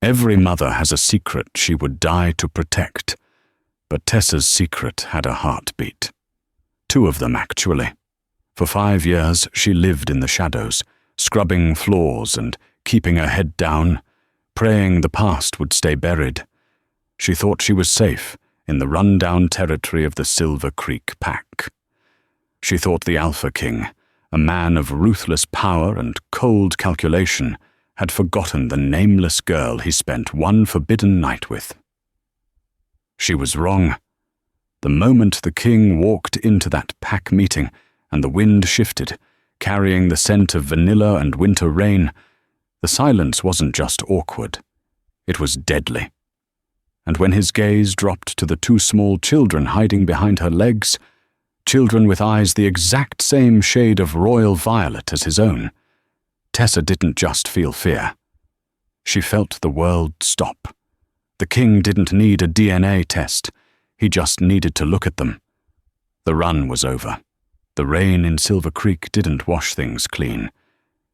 Every mother has a secret she would die to protect, but Tessa's secret had a heartbeat. 2 of them, actually. For 5 years, she lived in the shadows, scrubbing floors and keeping her head down, praying the past would stay buried. She thought she was safe in the run-down territory of the Silver Creek Pack. She thought the Alpha King, a man of ruthless power and cold calculation, had forgotten the nameless girl he spent one forbidden night with. She was wrong. The moment the king walked into that pack meeting and the wind shifted, carrying the scent of vanilla and winter rain, the silence wasn't just awkward, it was deadly. And when his gaze dropped to the 2 small children hiding behind her legs, children with eyes the exact same shade of royal violet as his own, Tessa didn't just feel fear. She felt the world stop. The king didn't need a DNA test. He just needed to look at them. The run was over. The rain in Silver Creek didn't wash things clean.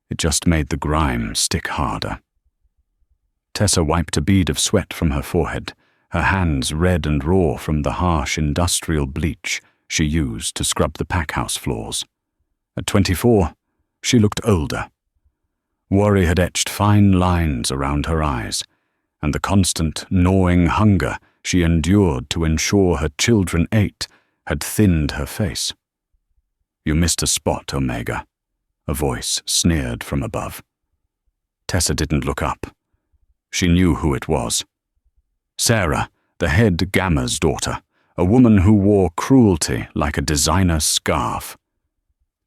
It just made the grime stick harder. Tessa wiped a bead of sweat from her forehead, her hands red and raw from the harsh industrial bleach she used to scrub the packhouse floors. At 24, she looked older. Worry had etched fine lines around her eyes, and the constant, gnawing hunger she endured to ensure her children ate had thinned her face. "You missed a spot, Omega," a voice sneered from above. Tessa didn't look up. She knew who it was. Sarah, the head Gamma's daughter, a woman who wore cruelty like a designer scarf.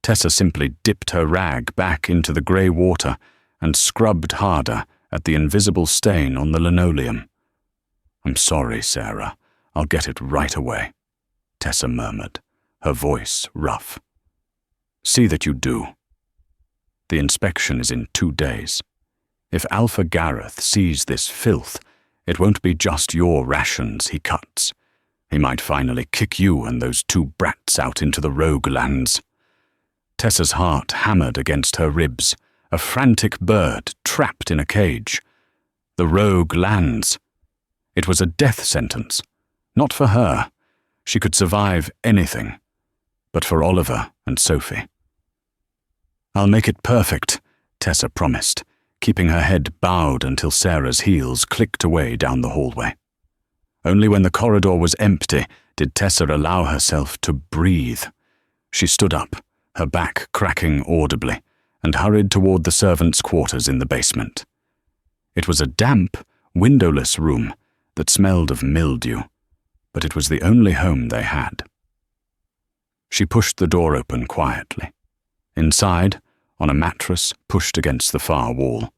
Tessa simply dipped her rag back into the grey water and scrubbed harder at the invisible stain on the linoleum. "I'm sorry, Sarah. I'll get it right away," Tessa murmured, her voice rough. "See that you do. The inspection is in 2 days. If Alpha Gareth sees this filth, it won't be just your rations he cuts. He might finally kick you and those 2 brats out into the rogue lands." Tessa's heart hammered against her ribs, a frantic bird trapped in a cage. The rogue lands. It was a death sentence. Not for her. She could survive anything. But for Oliver and Sophie. "I'll make it perfect," Tessa promised, keeping her head bowed until Sarah's heels clicked away down the hallway. Only when the corridor was empty did Tessa allow herself to breathe. She stood up, her back cracking audibly, and hurried toward the servants' quarters in the basement. It was a damp, windowless room that smelled of mildew, but it was the only home they had. She pushed the door open quietly. Inside, on a mattress pushed against the far wall,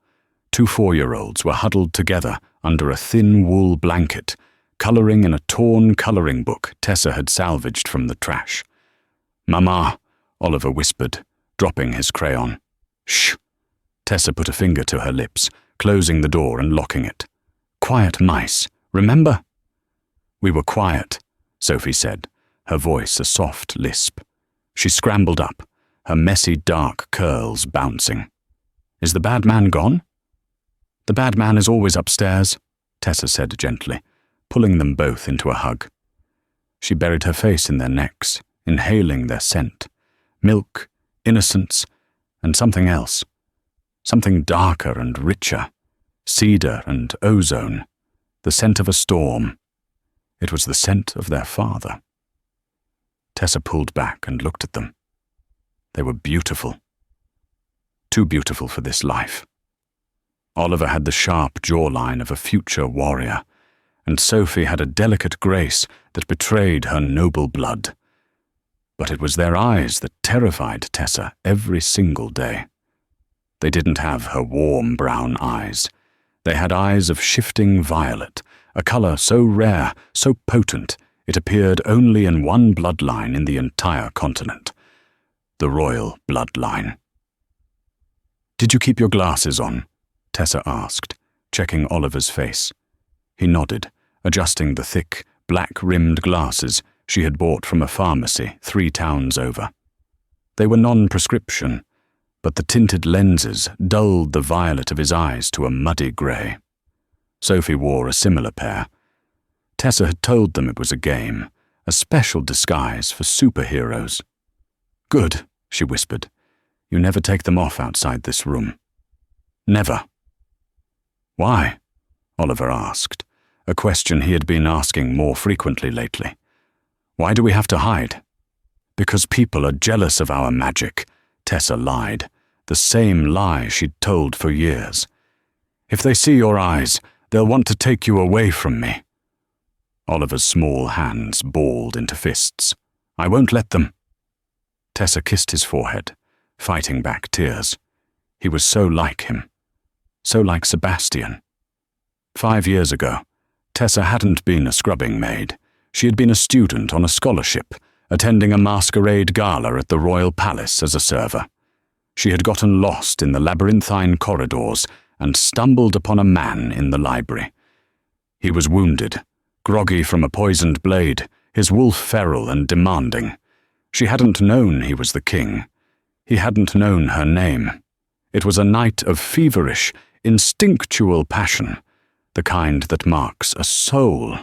2 4-year-olds were huddled together under a thin wool blanket, coloring in a torn coloring book Tessa had salvaged from the trash. "Mama," Oliver whispered, dropping his crayon. "Shh." Tessa put a finger to her lips, closing the door and locking it. "Quiet mice, remember?" "We were quiet," Sophie said, her voice a soft lisp. She scrambled up, her messy dark curls bouncing. "Is the bad man gone?" "The bad man is always upstairs," Tessa said gently, pulling them both into a hug. She buried her face in their necks, inhaling their scent. Milk, innocence, and something else. Something darker and richer. Cedar and ozone. The scent of a storm. It was the scent of their father. Tessa pulled back and looked at them. They were beautiful. Too beautiful for this life. Oliver had the sharp jawline of a future warrior, and Sophie had a delicate grace that betrayed her noble blood. But it was their eyes that terrified Tessa every single day. They didn't have her warm brown eyes. They had eyes of shifting violet, a color so rare, so potent, it appeared only in one bloodline in the entire continent. The royal bloodline. "Did you keep your glasses on?" Tessa asked, checking Oliver's face. He nodded, adjusting the thick, black-rimmed glasses she had bought from a pharmacy 3 towns over. They were non-prescription, but the tinted lenses dulled the violet of his eyes to a muddy grey. Sophie wore a similar pair. Tessa had told them it was a game, a special disguise for superheroes. "Good," she whispered. "You never take them off outside this room." "Never." "Why?" Oliver asked, a question he had been asking more frequently lately. "Why do we have to hide?" "Because people are jealous of our magic," Tessa lied, the same lie she'd told for years. "If they see your eyes, they'll want to take you away from me." Oliver's small hands balled into fists. "I won't let them." Tessa kissed his forehead, fighting back tears. He was so like him. So like Sebastian. 5 years ago, Tessa hadn't been a scrubbing maid. She had been a student on a scholarship, attending a masquerade gala at the Royal Palace as a server. She had gotten lost in the labyrinthine corridors and stumbled upon a man in the library. He was wounded, groggy from a poisoned blade, his wolf feral and demanding. She hadn't known he was the king. He hadn't known her name. It was a night of feverish, instinctual passion, the kind that marks a soul.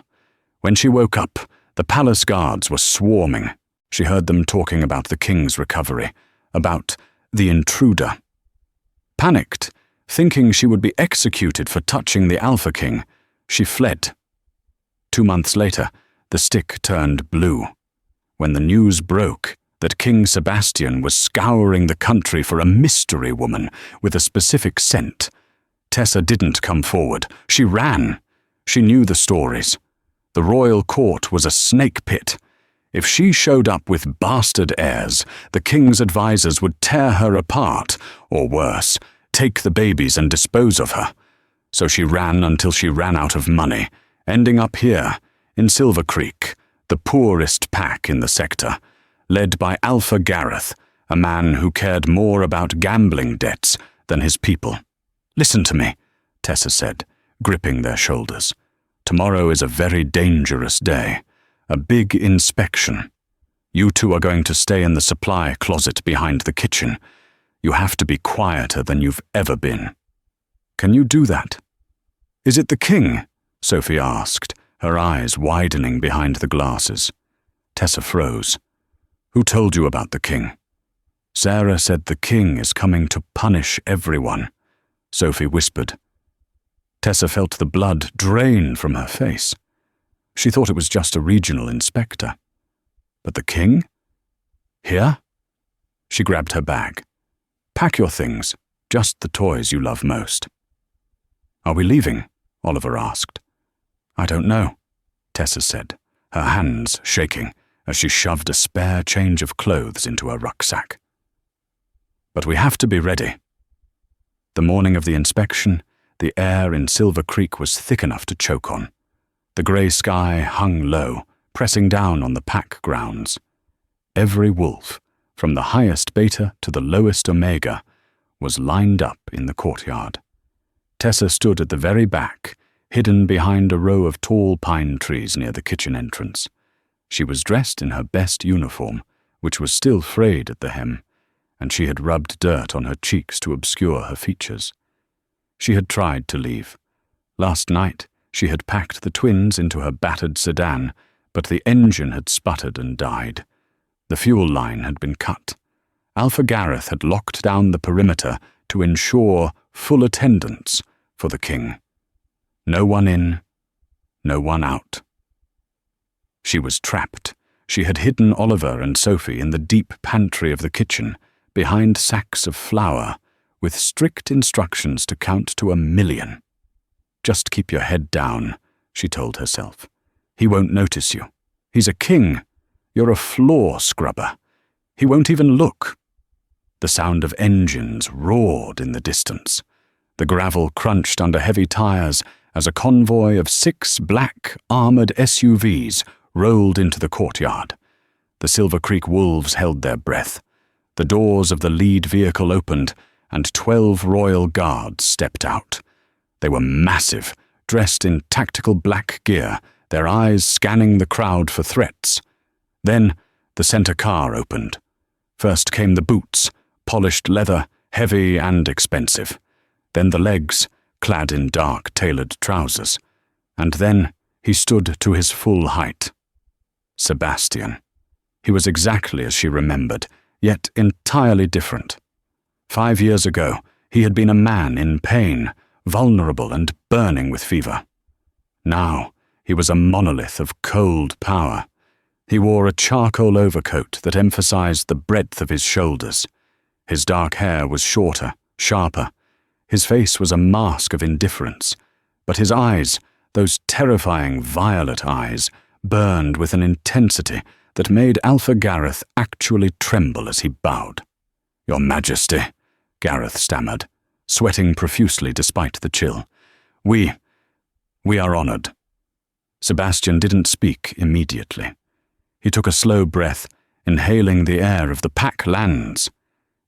When she woke up, the palace guards were swarming. She heard them talking about the king's recovery, about the intruder. Panicked, thinking she would be executed for touching the Alpha King, she fled. 2 months later, the stick turned blue. When the news broke that King Sebastian was scouring the country for a mystery woman with a specific scent, Tessa didn't come forward. She ran. She knew the stories. The royal court was a snake pit. If she showed up with bastard heirs, the king's advisors would tear her apart, or worse, take the babies and dispose of her. So she ran until she ran out of money, ending up here, in Silver Creek, the poorest pack in the sector, led by Alpha Gareth, a man who cared more about gambling debts than his people. "Listen to me," Tessa said, gripping their shoulders. "Tomorrow is a very dangerous day. A big inspection. You two are going to stay in the supply closet behind the kitchen. You have to be quieter than you've ever been." "Can you do that?" "Is it the king?" Sophie asked, her eyes widening behind the glasses. Tessa froze. "Who told you about the king?" "Sarah said the king is coming to punish everyone," Sophie whispered. Tessa felt the blood drain from her face. She thought it was just a regional inspector. But the king? Here? She grabbed her bag. "Pack your things, just the toys you love most." "Are we leaving?" Oliver asked. "I don't know," Tessa said, her hands shaking as she shoved a spare change of clothes into her rucksack. "But we have to be ready." The morning of the inspection, the air in Silver Creek was thick enough to choke on. The grey sky hung low, pressing down on the pack grounds. Every wolf, from the highest beta to the lowest omega, was lined up in the courtyard. Tessa stood at the very back, hidden behind a row of tall pine trees near the kitchen entrance. She was dressed in her best uniform, which was still frayed at the hem, and she had rubbed dirt on her cheeks to obscure her features. She had tried to leave. Last night, she had packed the twins into her battered sedan, but the engine had sputtered and died. The fuel line had been cut. Alpha Gareth had locked down the perimeter to ensure full attendance for the king. No one in, no one out. She was trapped. She had hidden Oliver and Sophie in the deep pantry of the kitchen, behind sacks of flour, with strict instructions to count to 1,000,000. "Just keep your head down," she told herself. "He won't notice you. He's a king. You're a floor scrubber. He won't even look." The sound of engines roared in the distance. The gravel crunched under heavy tires as a convoy of 6 black, armored SUVs rolled into the courtyard. The Silver Creek wolves held their breath. The doors of the lead vehicle opened, and 12 royal guards stepped out. They were massive, dressed in tactical black gear, their eyes scanning the crowd for threats. Then the center car opened. First came the boots, polished leather, heavy and expensive. Then the legs, clad in dark tailored trousers, and then he stood to his full height. Sebastian. He was exactly as she remembered, yet entirely different. 5 years ago, he had been a man in pain, vulnerable and burning with fever. Now, he was a monolith of cold power. He wore a charcoal overcoat that emphasized the breadth of his shoulders. His dark hair was shorter, sharper. His face was a mask of indifference, but his eyes, those terrifying violet eyes, burned with an intensity that made Alpha Gareth actually tremble as he bowed. "Your Majesty," Gareth stammered, sweating profusely despite the chill. We are honored." Sebastian didn't speak immediately. He took a slow breath, inhaling the air of the pack lands.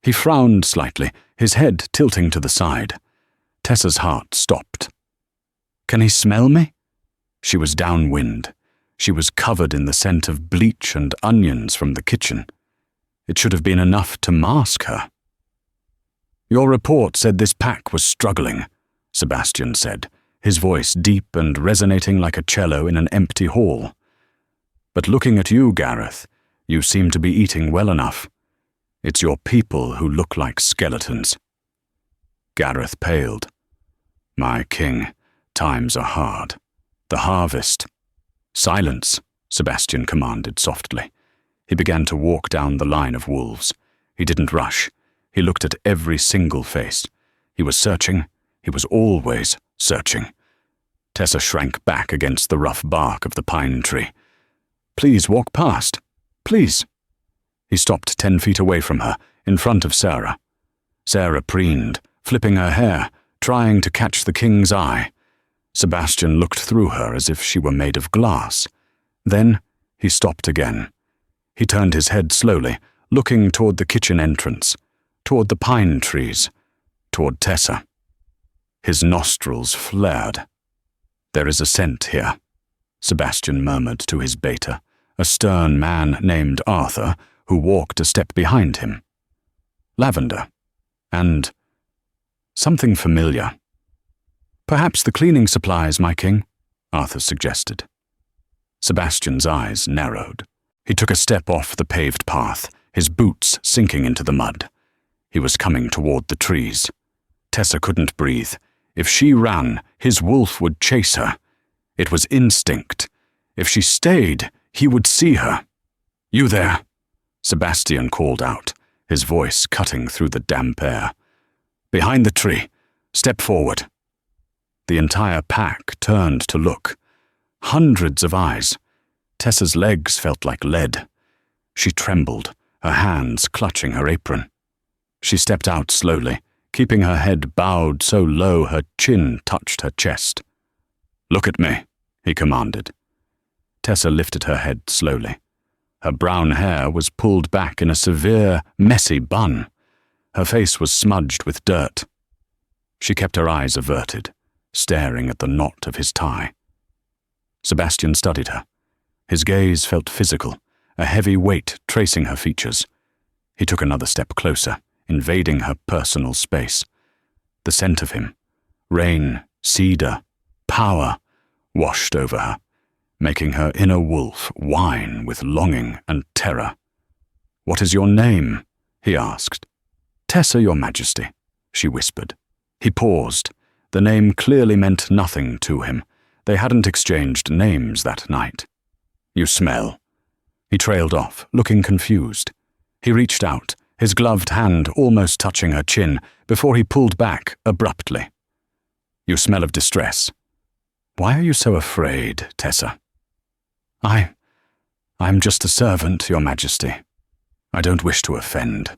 He frowned slightly, his head tilting to the side. Tessa's heart stopped. "Can he smell me?" She was downwind. She was covered in the scent of bleach and onions from the kitchen. It should have been enough to mask her. "Your report said this pack was struggling," Sebastian said, his voice deep and resonating like a cello in an empty hall. "But looking at you, Gareth, you seem to be eating well enough. It's your people who look like skeletons." Gareth paled. "My king, times are hard. The harvest—" "Silence," Sebastian commanded softly. He began to walk down the line of wolves. He didn't rush. He looked at every single face. He was searching. He was always searching. Tessa shrank back against the rough bark of the pine tree. "Please walk past. Please." He stopped 10 feet away from her, in front of Sarah. Sarah preened, flipping her hair, trying to catch the king's eye. Sebastian looked through her as if she were made of glass. Then he stopped again. He turned his head slowly, looking toward the kitchen entrance, toward the pine trees, toward Tessa. His nostrils flared. "There is a scent here," Sebastian murmured to his beta, a stern man named Arthur, who walked a step behind him. "Lavender. And something familiar." "Perhaps the cleaning supplies, my king," Arthur suggested. Sebastian's eyes narrowed. He took a step off the paved path, his boots sinking into the mud. He was coming toward the trees. Tessa couldn't breathe. If she ran, his wolf would chase her. It was instinct. If she stayed, he would see her. "You there!" Sebastian called out, his voice cutting through the damp air. "Behind the tree. Step forward." The entire pack turned to look. Hundreds of eyes. Tessa's legs felt like lead. She trembled, her hands clutching her apron. She stepped out slowly, keeping her head bowed so low her chin touched her chest. "Look at me," he commanded. Tessa lifted her head slowly. Her brown hair was pulled back in a severe, messy bun. Her face was smudged with dirt. She kept her eyes averted, staring at the knot of his tie. Sebastian studied her. His gaze felt physical, a heavy weight tracing her features. He took another step closer, invading her personal space. The scent of him, rain, cedar, power, washed over her, making her inner wolf whine with longing and terror. "What is your name?" he asked. "Tessa, your Majesty," she whispered. He paused. The name clearly meant nothing to him. They hadn't exchanged names that night. "You smell." He trailed off, looking confused. He reached out, his gloved hand almost touching her chin, before he pulled back abruptly. "You smell of distress. Why are you so afraid, Tessa?" I'm just a servant, Your Majesty. I don't wish to offend."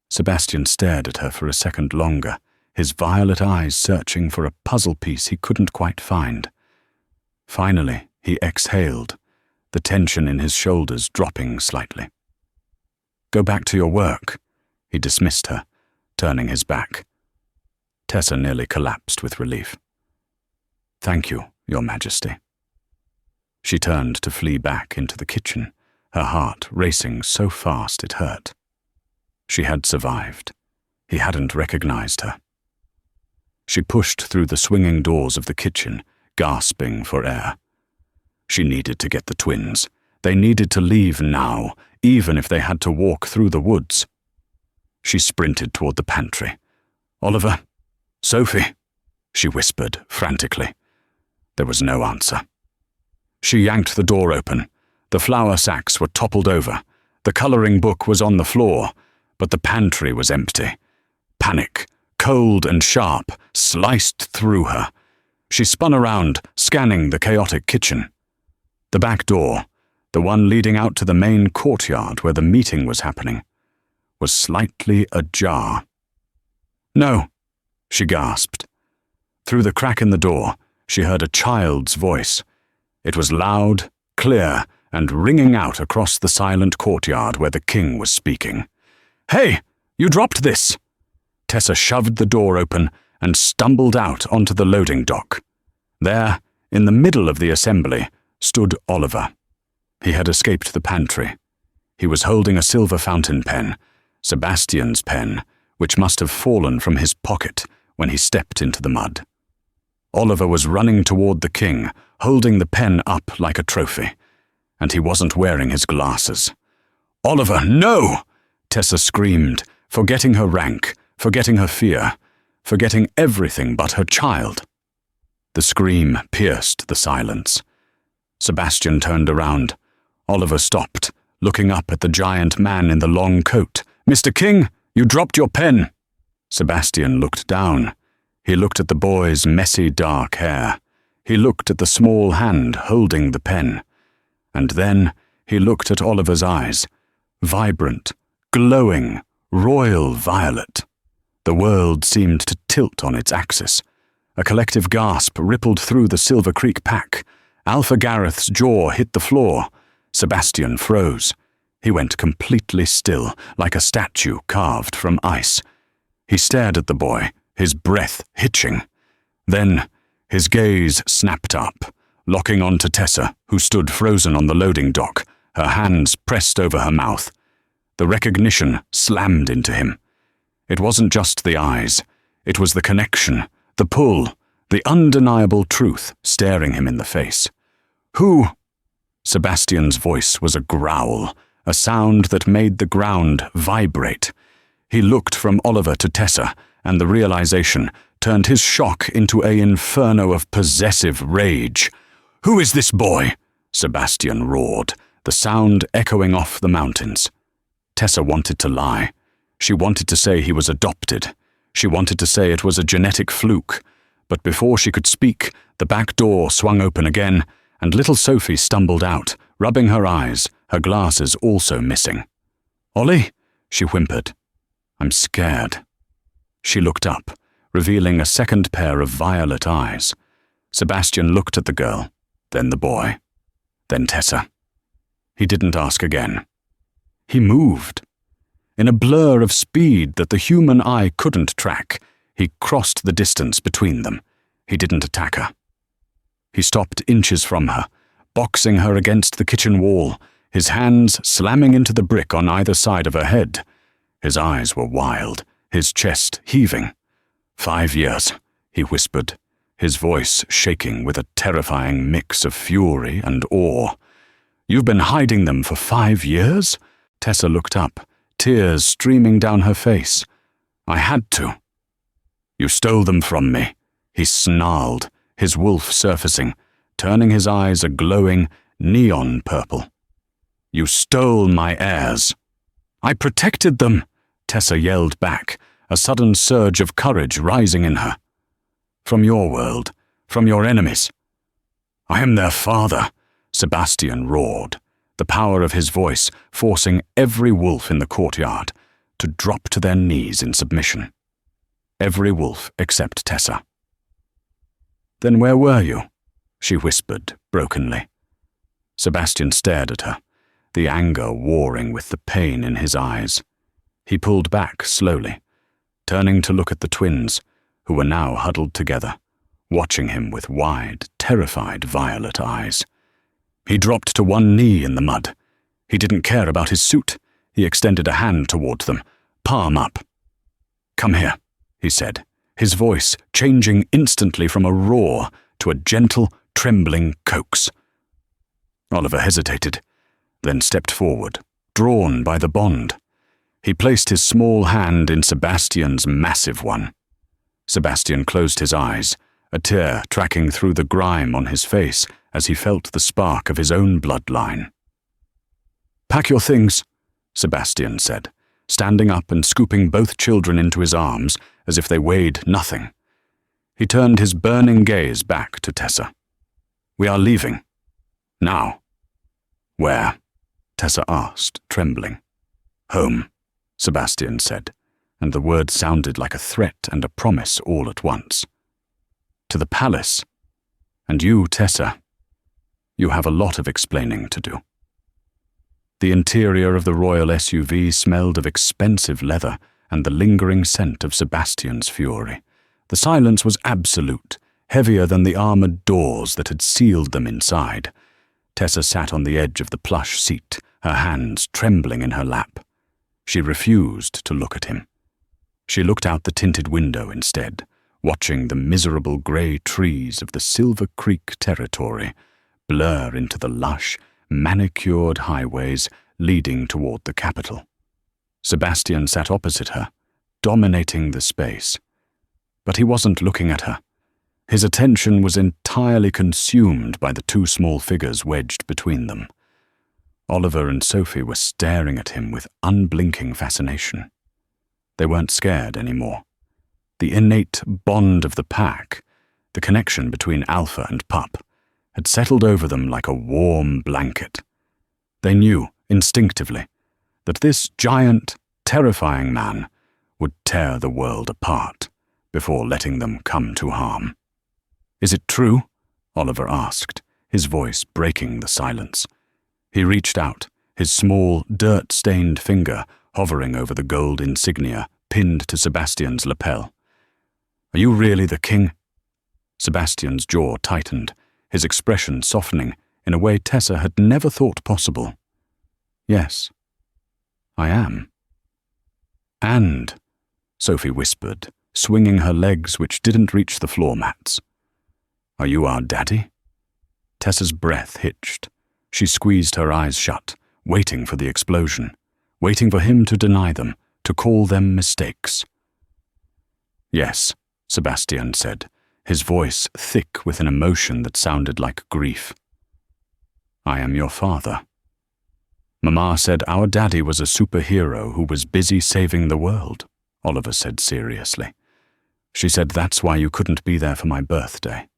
Sebastian stared at her for a second longer, his violet eyes searching for a puzzle piece he couldn't quite find. Finally, he exhaled, the tension in his shoulders dropping slightly. "Go back to your work," he dismissed her, turning his back. Tessa nearly collapsed with relief. "Thank you, Your Majesty." She turned to flee back into the kitchen, her heart racing so fast it hurt. She had survived. He hadn't recognized her. She pushed through the swinging doors of the kitchen, gasping for air. She needed to get the twins. They needed to leave now, even if they had to walk through the woods. She sprinted toward the pantry. "Oliver? Sophie?" she whispered frantically. There was no answer. She yanked the door open. The flour sacks were toppled over. The coloring book was on the floor, but the pantry was empty. Panic, cold and sharp, sliced through her. She spun around, scanning the chaotic kitchen. The back door, the one leading out to the main courtyard where the meeting was happening, was slightly ajar. "No," she gasped. Through the crack in the door, she heard a child's voice. It was loud, clear, and ringing out across the silent courtyard where the king was speaking. "Hey, you dropped this!" Tessa shoved the door open and stumbled out onto the loading dock. There, in the middle of the assembly, stood Oliver. He had escaped the pantry. He was holding a silver fountain pen, Sebastian's pen, which must have fallen from his pocket when he stepped into the mud. Oliver was running toward the king, holding the pen up like a trophy, and he wasn't wearing his glasses. "Oliver, no!" Tessa screamed, forgetting her rank, forgetting her fear, forgetting everything but her child. The scream pierced the silence. Sebastian turned around. Oliver stopped, looking up at the giant man in the long coat. "Mr. King, you dropped your pen." Sebastian looked down. He looked at the boy's messy dark hair. He looked at the small hand holding the pen. And then he looked at Oliver's eyes, vibrant, glowing, royal violet. The world seemed to tilt on its axis. A collective gasp rippled through the Silver Creek pack. Alpha Gareth's jaw hit the floor. Sebastian froze. He went completely still, like a statue carved from ice. He stared at the boy, his breath hitching. Then his gaze snapped up, locking onto Tessa, who stood frozen on the loading dock, her hands pressed over her mouth. The recognition slammed into him. It wasn't just the eyes. It was the connection, the pull, the undeniable truth staring him in the face. "Who?" Sebastian's voice was a growl, a sound that made the ground vibrate. He looked from Oliver to Tessa, and the realization turned his shock into an inferno of possessive rage. "Who is this boy?" Sebastian roared, the sound echoing off the mountains. Tessa wanted to lie. She wanted to say he was adopted. She wanted to say it was a genetic fluke. But before she could speak, the back door swung open again, and little Sophie stumbled out, rubbing her eyes, her glasses also missing. "Ollie?" she whimpered. "I'm scared." She looked up, revealing a second pair of violet eyes. Sebastian looked at the girl, then the boy, then Tessa. He didn't ask again. He moved. In a blur of speed that the human eye couldn't track, he crossed the distance between them. He didn't attack her. He stopped inches from her, boxing her against the kitchen wall, his hands slamming into the brick on either side of her head. His eyes were wild, his chest heaving. 5 years, he whispered, his voice shaking with a terrifying mix of fury and awe. "You've been hiding them for 5 years?" Tessa looked up, tears streaming down her face. "I had to." "You stole them from me," he snarled, his wolf surfacing, turning his eyes a glowing, neon purple. "You stole my heirs." "I protected them," Tessa yelled back, a sudden surge of courage rising in her. "From your world, from your enemies." "I am their father," Sebastian roared, the power of his voice forcing every wolf in the courtyard to drop to their knees in submission. Every wolf except Tessa. "Then where were you?" she whispered brokenly. Sebastian stared at her, the anger warring with the pain in his eyes. He pulled back slowly, turning to look at the twins, who were now huddled together, watching him with wide, terrified violet eyes. He dropped to one knee in the mud. He didn't care about his suit. He extended a hand toward them, palm up. "Come here," he said, his voice changing instantly from a roar to a gentle, trembling coax. Oliver hesitated, then stepped forward, drawn by the bond. He placed his small hand in Sebastian's massive one. Sebastian closed his eyes, a tear tracking through the grime on his face as he felt the spark of his own bloodline. "Pack your things," Sebastian said, standing up and scooping both children into his arms as if they weighed nothing. He turned his burning gaze back to Tessa. "We are leaving. Now." "Where?" Tessa asked, trembling. "Home," Sebastian said, and the words sounded like a threat and a promise all at once. "To the palace. And you, Tessa, you have a lot of explaining to do." The interior of the royal SUV smelled of expensive leather and the lingering scent of Sebastian's fury. The silence was absolute, heavier than the armored doors that had sealed them inside. Tessa sat on the edge of the plush seat, her hands trembling in her lap. She refused to look at him. She looked out the tinted window instead, watching the miserable grey trees of the Silver Creek territory blur into the lush, manicured highways leading toward the capital. Sebastian sat opposite her, dominating the space. But he wasn't looking at her. His attention was entirely consumed by the two small figures wedged between them. Oliver and Sophie were staring at him with unblinking fascination. They weren't scared anymore. The innate bond of the pack, the connection between Alpha and Pup, had settled over them like a warm blanket. They knew, instinctively, that this giant, terrifying man would tear the world apart before letting them come to harm. "Is it true?" Oliver asked, his voice breaking the silence. He reached out, his small, dirt-stained finger hovering over the gold insignia pinned to Sebastian's lapel. "Are you really the king?" Sebastian's jaw tightened, his expression softening in a way Tessa had never thought possible. "Yes, I am." "And," Sophie whispered, swinging her legs which didn't reach the floor mats, "are you our daddy?" Tessa's breath hitched. She squeezed her eyes shut, waiting for the explosion, waiting for him to deny them, to call them mistakes. "Yes," Sebastian said, his voice thick with an emotion that sounded like grief. "I am your father. Mama said our daddy was a superhero who was busy saving the world," Oliver said seriously. "She said that's why you couldn't be there for my birthday."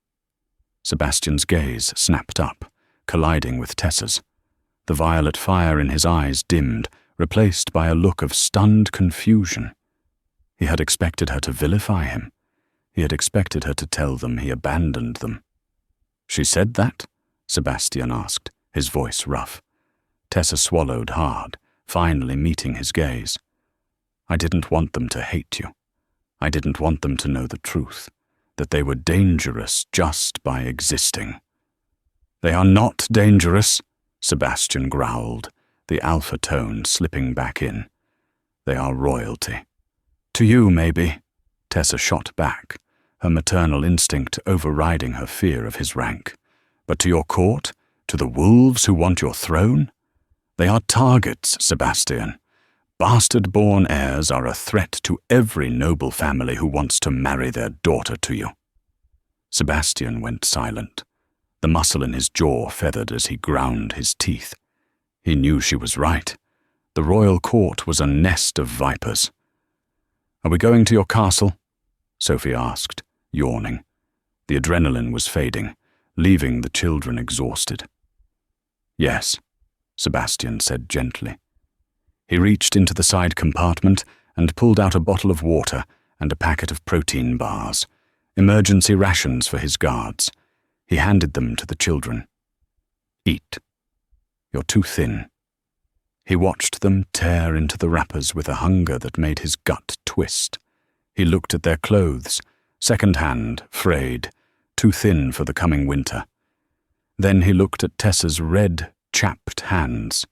Sebastian's gaze snapped up, colliding with Tessa's. The violet fire in his eyes dimmed, replaced by a look of stunned confusion. He had expected her to vilify him. He had expected her to tell them he abandoned them. "She said that?" Sebastian asked, his voice rough. Tessa swallowed hard, finally meeting his gaze. "I didn't want them to hate you. I didn't want them to know the truth, that they were dangerous just by existing." "They are not dangerous," Sebastian growled, the alpha tone slipping back in. "They are royalty." "To you, maybe," Tessa shot back, her maternal instinct overriding her fear of his rank. "But to your court, to the wolves who want your throne? They are targets, Sebastian. Bastard-born heirs are a threat to every noble family who wants to marry their daughter to you." Sebastian went silent. The muscle in his jaw feathered as he ground his teeth. He knew she was right. The royal court was a nest of vipers. "Are we going to your castle?" Sophie asked, yawning. The adrenaline was fading, leaving the children exhausted. "Yes," Sebastian said gently. He reached into the side compartment and pulled out a bottle of water and a packet of protein bars, emergency rations for his guards. He handed them to the children. "Eat. You're too thin." He watched them tear into the wrappers with a hunger that made his gut twist. He looked at their clothes, second-hand, frayed, too thin for the coming winter. Then he looked at Tessa's red, chapped hands.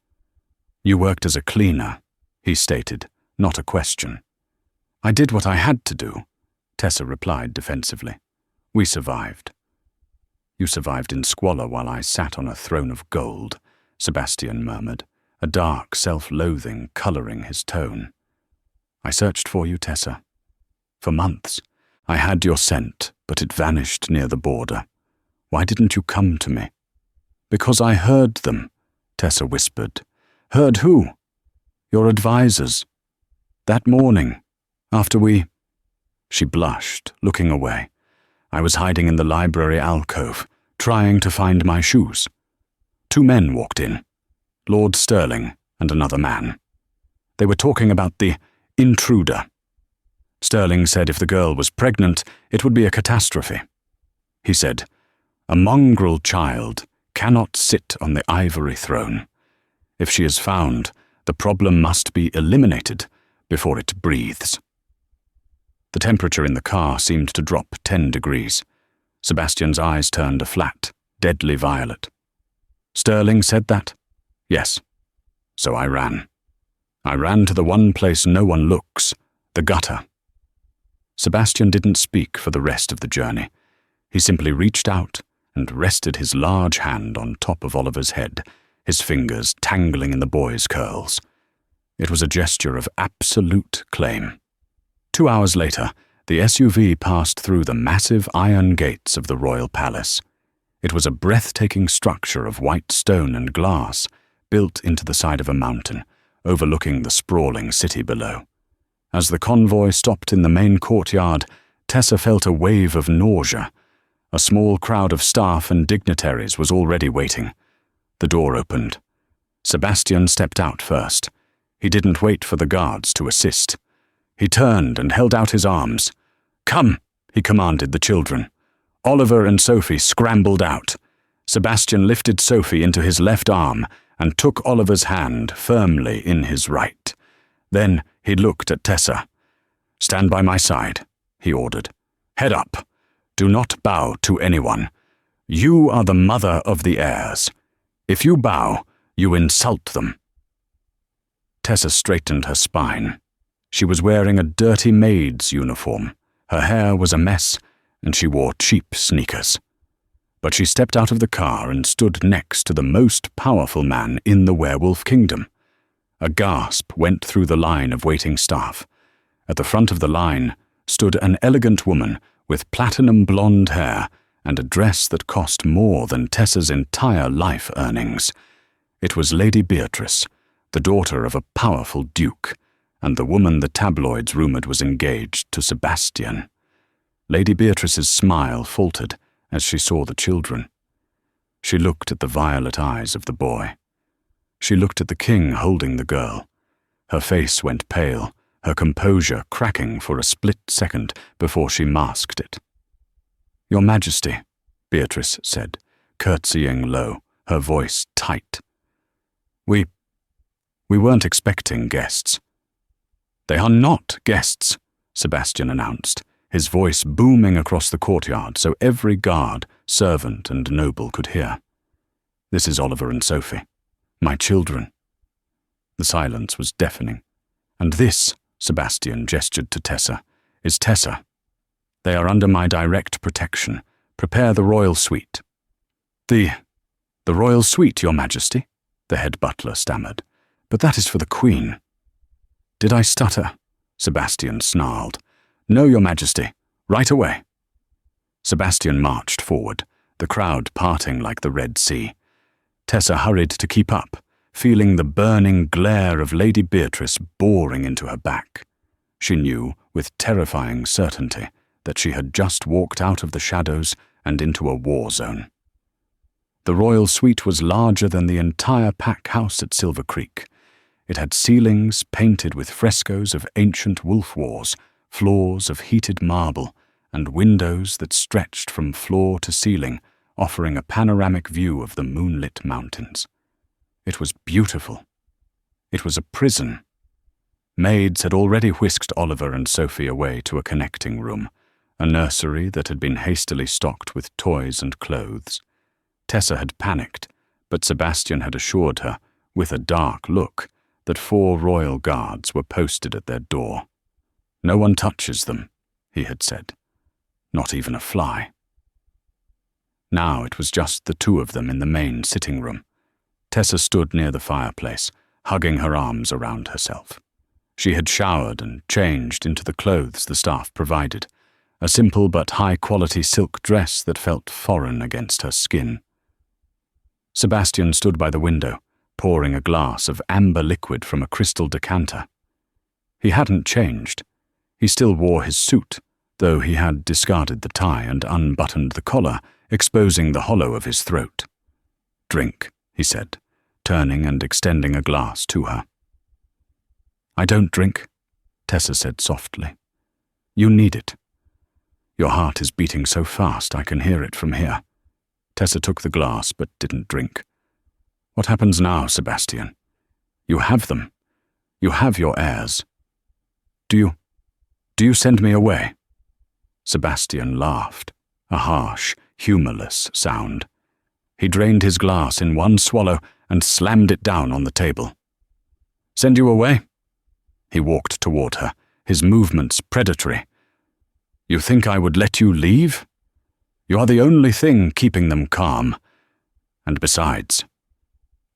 "You worked as a cleaner," he stated, not a question. "I did what I had to do," Tessa replied defensively. "We survived." "You survived in squalor while I sat on a throne of gold," Sebastian murmured, a dark self-loathing colouring his tone. "I searched for you, Tessa. For months. I had your scent, but it vanished near the border. Why didn't you come to me?" "Because I heard them," Tessa whispered. "Heard who?" "Your advisors. That morning, after we—" She blushed, looking away. "I was hiding in the library alcove, trying to find my shoes. 2 men walked in, Lord Sterling and another man. They were talking about the intruder. Sterling said if the girl was pregnant, it would be a catastrophe. He said, 'A mongrel child cannot sit on the ivory throne. If she is found, the problem must be eliminated before it breathes.'" The temperature in the car seemed to drop 10 degrees. Sebastian's eyes turned a flat, deadly violet. "Sterling said that?" "Yes." "So I ran. I ran to the one place no one looks, the gutter." Sebastian didn't speak for the rest of the journey. He simply reached out and rested his large hand on top of Oliver's head, his fingers tangling in the boy's curls. It was a gesture of absolute claim. 2 hours later, the SUV passed through the massive iron gates of the royal palace. It was a breathtaking structure of white stone and glass, built into the side of a mountain, overlooking the sprawling city below. As the convoy stopped in the main courtyard, Tessa felt a wave of nausea. A small crowd of staff and dignitaries was already waiting. The door opened. Sebastian stepped out first. He didn't wait for the guards to assist. He turned and held out his arms. "Come," he commanded the children. Oliver and Sophie scrambled out. Sebastian lifted Sophie into his left arm and took Oliver's hand firmly in his right. Then he looked at Tessa. "Stand by my side," he ordered. "Head up. Do not bow to anyone. You are the mother of the heirs. If you bow, you insult them." Tessa straightened her spine. She was wearing a dirty maid's uniform. Her hair was a mess, and she wore cheap sneakers. But she stepped out of the car and stood next to the most powerful man in the Werewolf Kingdom. A gasp went through the line of waiting staff. At the front of the line stood an elegant woman with platinum blonde hair and a dress that cost more than Tessa's entire life earnings. It was Lady Beatrice, the daughter of a powerful duke, and the woman the tabloids rumoured was engaged to Sebastian. Lady Beatrice's smile faltered as she saw the children. She looked at the violet eyes of the boy. She looked at the king holding the girl. Her face went pale, her composure cracking for a split second before she masked it. "Your Majesty," Beatrice said, curtsying low, her voice tight. We weren't expecting guests." "They are not guests," Sebastian announced, his voice booming across the courtyard so every guard, servant, and noble could hear. "This is Oliver and Sophie, my children." The silence was deafening. "And this," Sebastian gestured to Tessa, "is Tessa. They are under my direct protection. Prepare the royal suite." The royal suite, Your Majesty?" the head butler stammered. "But that is for the Queen." "Did I stutter?" Sebastian snarled. "No, Your Majesty. Right away." Sebastian marched forward, the crowd parting like the Red Sea. Tessa hurried to keep up, feeling the burning glare of Lady Beatrice boring into her back. She knew, with terrifying certainty, that she had just walked out of the shadows and into a war zone. The royal suite was larger than the entire pack house at Silver Creek. It had ceilings painted with frescoes of ancient wolf wars, floors of heated marble, and windows that stretched from floor to ceiling, offering a panoramic view of the moonlit mountains. It was beautiful. It was a prison. Maids had already whisked Oliver and Sophie away to a connecting room, a nursery that had been hastily stocked with toys and clothes. Tessa had panicked, but Sebastian had assured her, with a dark look, that 4 royal guards were posted at their door. "No one touches them," he had said. Not even a fly. Now it was just the two of them in the main sitting room. Tessa stood near the fireplace, hugging her arms around herself. She had showered and changed into the clothes the staff provided, a simple but high-quality silk dress that felt foreign against her skin. Sebastian stood by the window, pouring a glass of amber liquid from a crystal decanter. He hadn't changed. He still wore his suit, though he had discarded the tie and unbuttoned the collar, exposing the hollow of his throat. "Drink," he said, turning and extending a glass to her. "I don't drink," Tessa said softly. "You need it. Your heart is beating so fast I can hear it from here." Tessa took the glass but didn't drink. "What happens now, Sebastian? You have them. You have your heirs. Do you send me away?" Sebastian laughed, a harsh, humorless sound. He drained his glass in one swallow and slammed it down on the table. "Send you away?" He walked toward her, his movements predatory. "You think I would let you leave? You are the only thing keeping them calm. And besides..."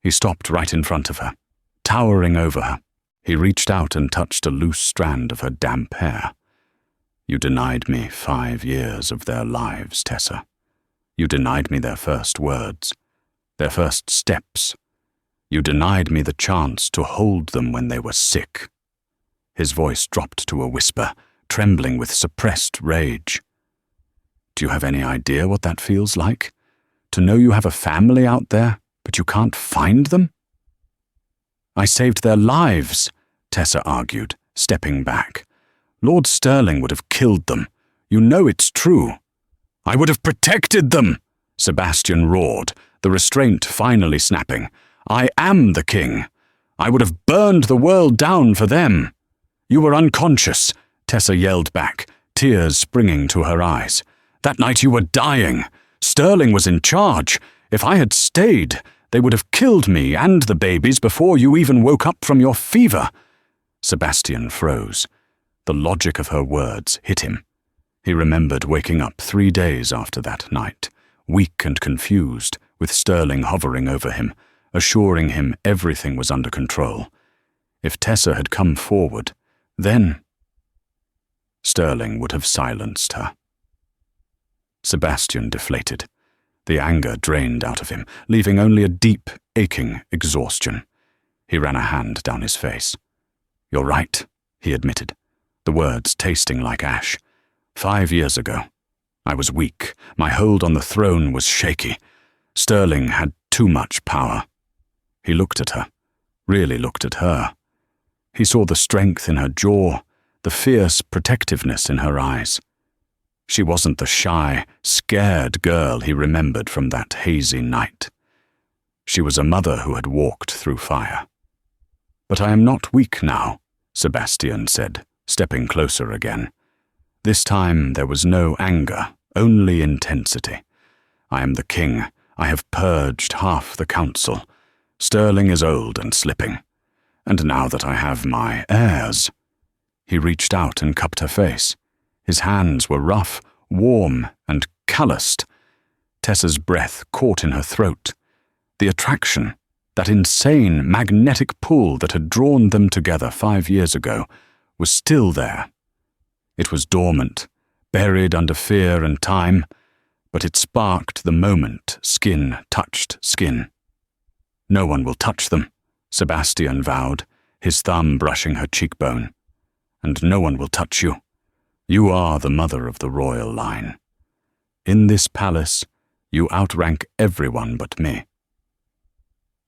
He stopped right in front of her, towering over her. He reached out and touched a loose strand of her damp hair. "You denied me 5 years of their lives, Tessa. You denied me their first words, their first steps. You denied me the chance to hold them when they were sick." His voice dropped to a whisper, trembling with suppressed rage. "Do you have any idea what that feels like? To know you have a family out there, but you can't find them?" "I saved their lives," Tessa argued, stepping back. "Lord Sterling would have killed them. You know it's true." "I would have protected them," Sebastian roared, the restraint finally snapping. "I am the king. I would have burned the world down for them." "You were unconscious," Tessa yelled back, tears springing to her eyes. "That night you were dying. Sterling was in charge. If I had stayed, they would have killed me and the babies before you even woke up from your fever." Sebastian froze. The logic of her words hit him. He remembered waking up 3 days after that night, weak and confused, with Sterling hovering over him, assuring him everything was under control. If Tessa had come forward, then Sterling would have silenced her. Sebastian deflated. The anger drained out of him, leaving only a deep, aching exhaustion. He ran a hand down his face. "You're right," he admitted, the words tasting like ash. 5 years ago, I was weak. My hold on the throne was shaky. Sterling had too much power." He looked at her, really looked at her. He saw the strength in her jaw, the fierce protectiveness in her eyes. She wasn't the shy, scared girl he remembered from that hazy night. She was a mother who had walked through fire. "But I am not weak now," Sebastian said, stepping closer again. This time there was no anger, only intensity. "I am the king. I have purged half the council. Sterling is old and slipping. And now that I have my heirs..." He reached out and cupped her face. His hands were rough, warm, and calloused. Tessa's breath caught in her throat. The attraction, that insane magnetic pull that had drawn them together 5 years ago, was still there. It was dormant, buried under fear and time, but it sparked the moment skin touched skin. "No one will touch them," Sebastian vowed, his thumb brushing her cheekbone. "And no one will touch you. You are the mother of the royal line. In this palace, you outrank everyone but me."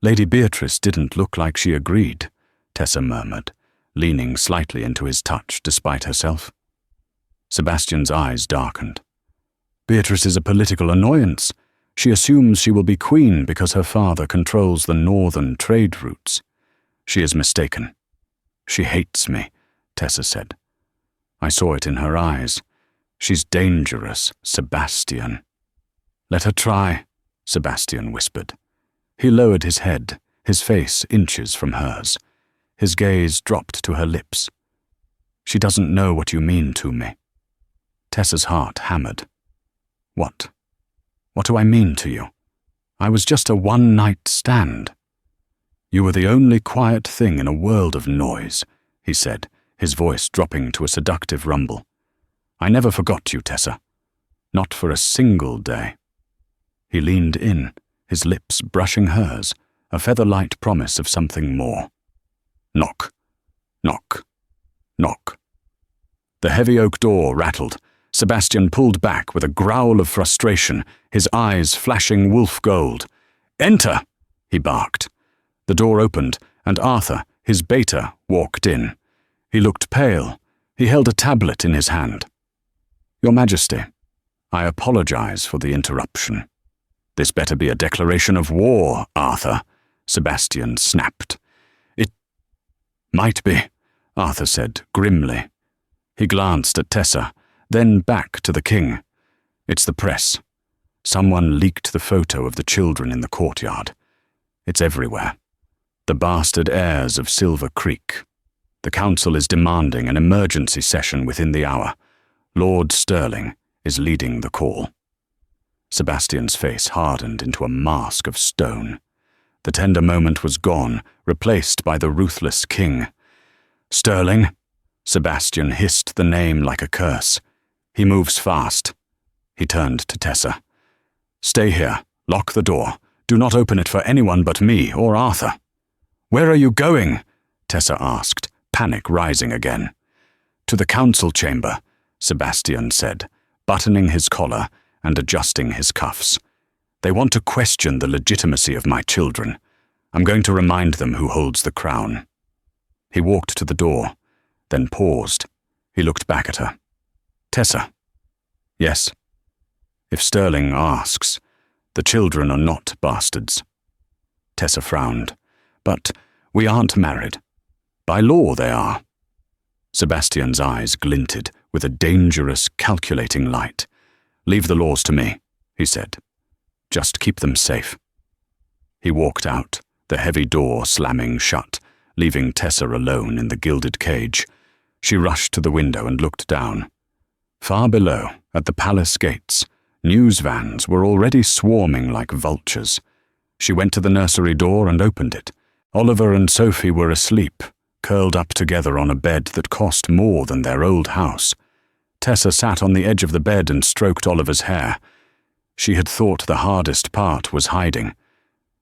"Lady Beatrice didn't look like she agreed," Tessa murmured, leaning slightly into his touch despite herself. Sebastian's eyes darkened. "Beatrice is a political annoyance. She assumes she will be queen because her father controls the northern trade routes. She is mistaken. She hates me," Tessa said. "I saw it in her eyes. She's dangerous, Sebastian." "Let her try," Sebastian whispered. He lowered his head, his face inches from hers. His gaze dropped to her lips. "She doesn't know what you mean to me." Tessa's heart hammered. What? What do I mean to you? I was just a one-night stand. You were the only quiet thing in a world of noise, he said, his voice dropping to a seductive rumble. I never forgot you, Tessa. Not for a single day. He leaned in, his lips brushing hers, a feather-light promise of something more. Knock. Knock. Knock. The heavy oak door rattled. Sebastian pulled back with a growl of frustration, his eyes flashing wolf gold. Enter, he barked. The door opened, and Arthur, his beta, walked in. He looked pale. He held a tablet in his hand. Your Majesty, I apologize for the interruption. This better be a declaration of war, Arthur, Sebastian snapped. It might be, Arthur said grimly. He glanced at Tessa, then back to the king. It's the press. Someone leaked the photo of the children in the courtyard. It's everywhere. The bastard heirs of Silver Creek. The council is demanding an emergency session within the hour. Lord Sterling is leading the call. Sebastian's face hardened into a mask of stone. The tender moment was gone, replaced by the ruthless king. Sterling? Sebastian hissed the name like a curse. He moves fast. He turned to Tessa. Stay here. Lock the door. Do not open it for anyone but me or Arthur. Where are you going? Tessa asked, panic rising again. To the council chamber, Sebastian said, buttoning his collar and adjusting his cuffs. They want to question the legitimacy of my children. I'm going to remind them who holds the crown. He walked to the door, then paused. He looked back at her. Tessa. Yes. If Sterling asks, the children are not bastards. Tessa frowned. But we aren't married. By law they are. Sebastian's eyes glinted with a dangerous, calculating light. Leave the laws to me, he said. Just keep them safe. He walked out, the heavy door slamming shut, leaving Tessa alone in the gilded cage. She rushed to the window and looked down. Far below, at the palace gates, news vans were already swarming like vultures. She went to the nursery door and opened it. Oliver and Sophie were asleep, curled up together on a bed that cost more than their old house. Tessa sat on the edge of the bed and stroked Oliver's hair. She had thought the hardest part was hiding.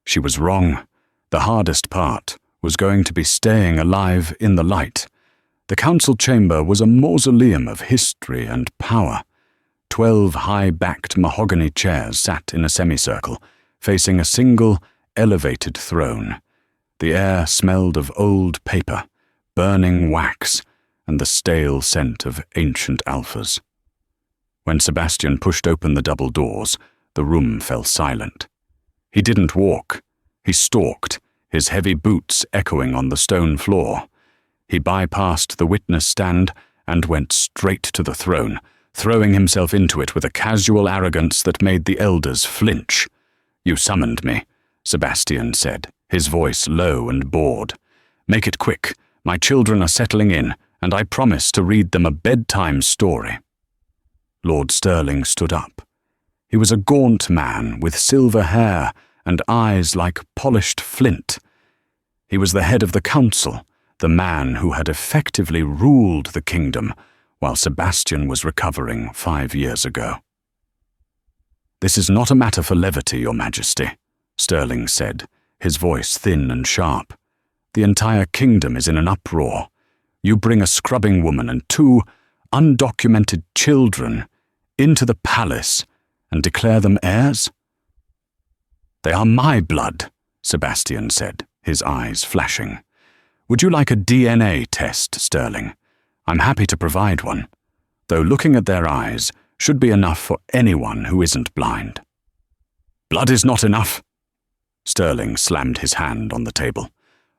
She was wrong. The hardest part was going to be staying alive in the light. The council chamber was a mausoleum of history and power. 12 high-backed mahogany chairs sat in a semicircle, facing a single, elevated throne. The air smelled of old paper, burning wax, and the stale scent of ancient alphas. When Sebastian pushed open the double doors, the room fell silent. He didn't walk. He stalked, his heavy boots echoing on the stone floor. He bypassed the witness stand and went straight to the throne, throwing himself into it with a casual arrogance that made the elders flinch. You summoned me, Sebastian said, his voice low and bored. Make it quick. My children are settling in, and I promise to read them a bedtime story. Lord Sterling stood up. He was a gaunt man with silver hair and eyes like polished flint. He was the head of the council, the man who had effectively ruled the kingdom while Sebastian was recovering 5 years ago. This is not a matter for levity, Your Majesty, Sterling said, his voice thin and sharp. The entire kingdom is in an uproar. You bring a scrubbing woman and 2 undocumented children into the palace and declare them heirs? They are my blood, Sebastian said, his eyes flashing. Would you like a DNA test, Sterling? I'm happy to provide one, though looking at their eyes should be enough for anyone who isn't blind. Blood is not enough. Sterling slammed his hand on the table.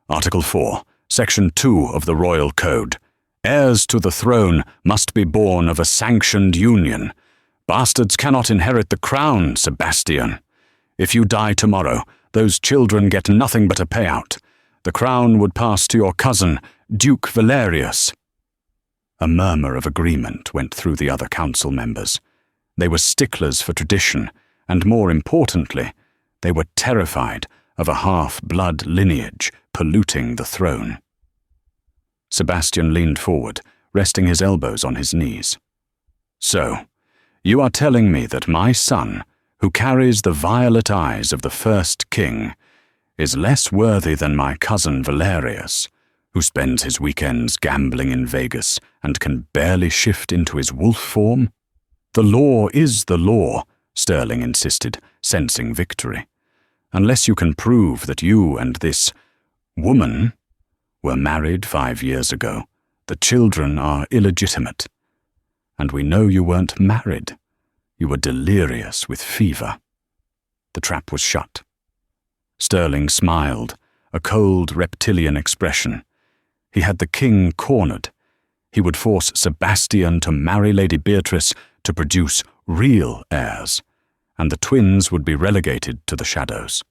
Article 4, Section 2 of the Royal Code. Heirs to the throne must be born of a sanctioned union. Bastards cannot inherit the crown, Sebastian. If you die tomorrow, those children get nothing but a payout. The crown would pass to your cousin, Duke Valerius. A murmur of agreement went through the other council members. They were sticklers for tradition, and more importantly, they were terrified of a half-blood lineage polluting the throne. Sebastian leaned forward, resting his elbows on his knees. "So, you are telling me that my son, who carries the violet eyes of the first king, is less worthy than my cousin Valerius, who spends his weekends gambling in Vegas and can barely shift into his wolf form?" "The law is the law," Sterling insisted, sensing victory. "Unless you can prove that you and this woman were married 5 years ago, the children are illegitimate. And we know you weren't married. You were delirious with fever." The trap was shut. Sterling smiled, a cold reptilian expression. He had the king cornered. He would force Sebastian to marry Lady Beatrice to produce real heirs, and the twins would be relegated to the shadows.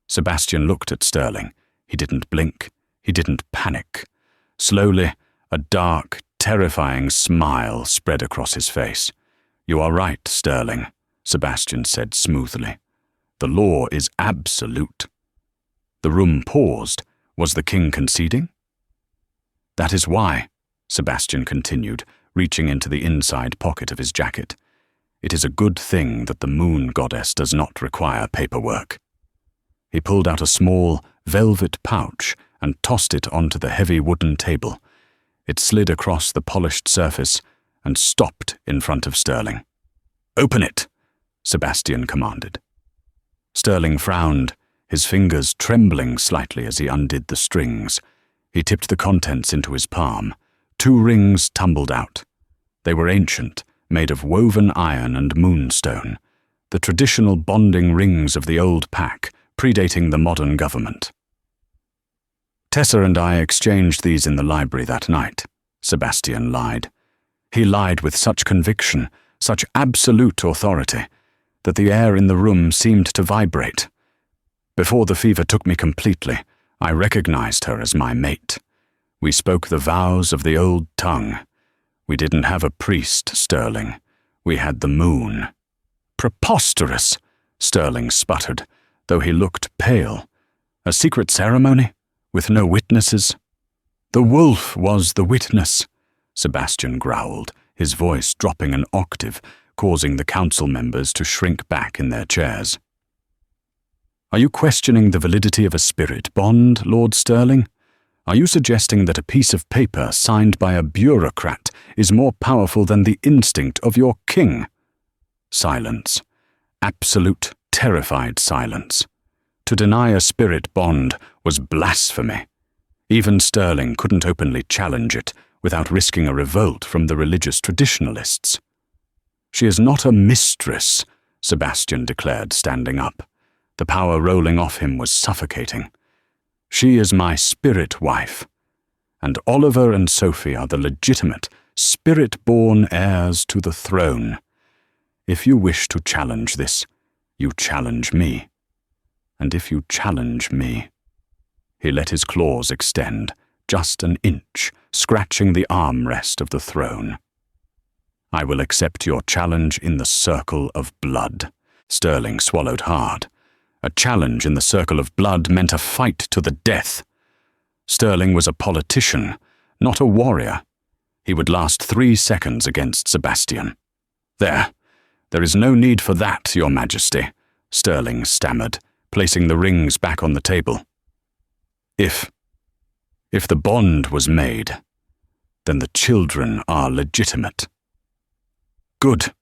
Sebastian looked at Sterling. He didn't blink. He didn't panic. Slowly, a dark, terrifying smile spread across his face. "You are right, Sterling," Sebastian said smoothly. "The law is absolute." The room paused. Was the king conceding? "That is why," Sebastian continued, reaching into the inside pocket of his jacket. "It is a good thing that the moon goddess does not require paperwork." He pulled out a small, velvet pouch and tossed it onto the heavy wooden table. It slid across the polished surface and stopped in front of Sterling. "Open it," Sebastian commanded. Sterling frowned, his fingers trembling slightly as he undid the strings. He tipped the contents into his palm. 2 rings tumbled out. They were ancient, made of woven iron and moonstone, the traditional bonding rings of the old pack, predating the modern government. "Tessa and I exchanged these in the library that night," Sebastian lied. He lied with such conviction, such absolute authority, that the air in the room seemed to vibrate. "Before the fever took me completely, I recognized her as my mate. We spoke the vows of the old tongue. We didn't have a priest, Sterling. We had the moon." "Preposterous," Sterling sputtered, though he looked pale. "A secret ceremony? With no witnesses?" "The wolf was the witness," Sebastian growled, his voice dropping an octave, causing the council members to shrink back in their chairs. "Are you questioning the validity of a spirit bond, Lord Sterling? Are you suggesting that a piece of paper signed by a bureaucrat is more powerful than the instinct of your king?" Silence. Absolute, terrified silence. To deny a spirit bond was blasphemy. Even Sterling couldn't openly challenge it without risking a revolt from the religious traditionalists. "She is not a mistress," Sebastian declared, standing up. The power rolling off him was suffocating. "She is my spirit wife, and Oliver and Sophie are the legitimate, spirit-born heirs to the throne. If you wish to challenge this, you challenge me. And if you challenge me—" He let his claws extend, just an inch, scratching the armrest of the throne. "I will accept your challenge in the circle of blood." Sterling swallowed hard. A challenge in the circle of blood meant a fight to the death. Sterling was a politician, not a warrior. He would last 3 seconds against Sebastian. There is no need for that, Your Majesty," Sterling stammered, placing the rings back on the table. If the bond was made, then the children are legitimate." "Good,"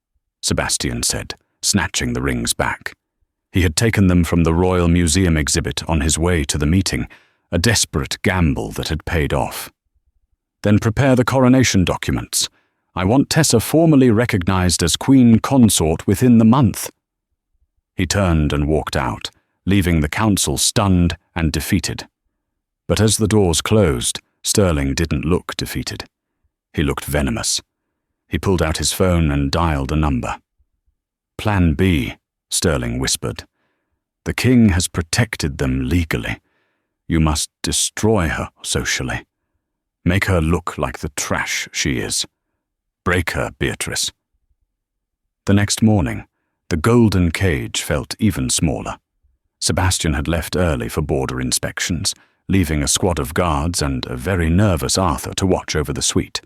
Sebastian said, snatching the rings back. He had taken them from the Royal Museum exhibit on his way to the meeting, a desperate gamble that had paid off. "Then prepare the coronation documents. I want Tessa formally recognized as Queen Consort within the month." He turned and walked out, leaving the council stunned and defeated. But as the doors closed, Sterling didn't look defeated. He looked venomous. He pulled out his phone and dialed a number. "Plan B," Sterling whispered. "The king has protected them legally. You must destroy her socially. Make her look like the trash she is. Break her, Beatrice. The next morning, the golden cage felt even smaller. Sebastian had left early for border inspections, leaving a squad of guards and a very nervous Arthur to watch over the suite.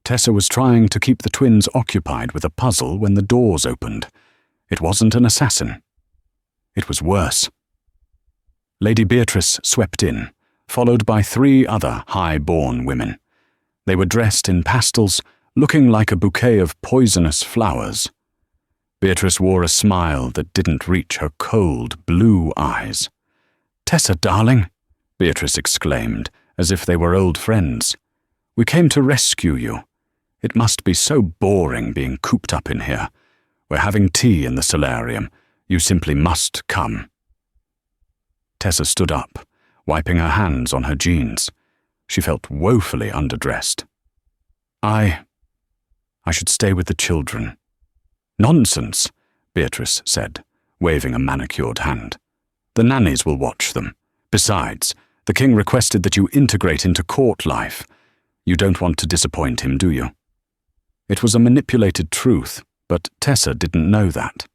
Tessa was trying to keep the twins occupied with a puzzle when the doors opened. It wasn't an assassin. It was worse. Lady Beatrice swept in, followed by 3 other high-born women. They were dressed in pastels, looking like a bouquet of poisonous flowers. Beatrice wore a smile that didn't reach her cold, blue eyes. "Tessa, darling," Beatrice exclaimed, as if they were old friends. "We came to rescue you. It must be so boring being cooped up in here. We're having tea in the solarium. You simply must come." Tessa stood up, wiping her hands on her jeans. She felt woefully underdressed. I should stay with the children." "Nonsense," Beatrice said, waving a manicured hand. "The nannies will watch them. Besides, the king requested that you integrate into court life. You don't want to disappoint him, do you?" It was a manipulated truth, but Tessa didn't know that.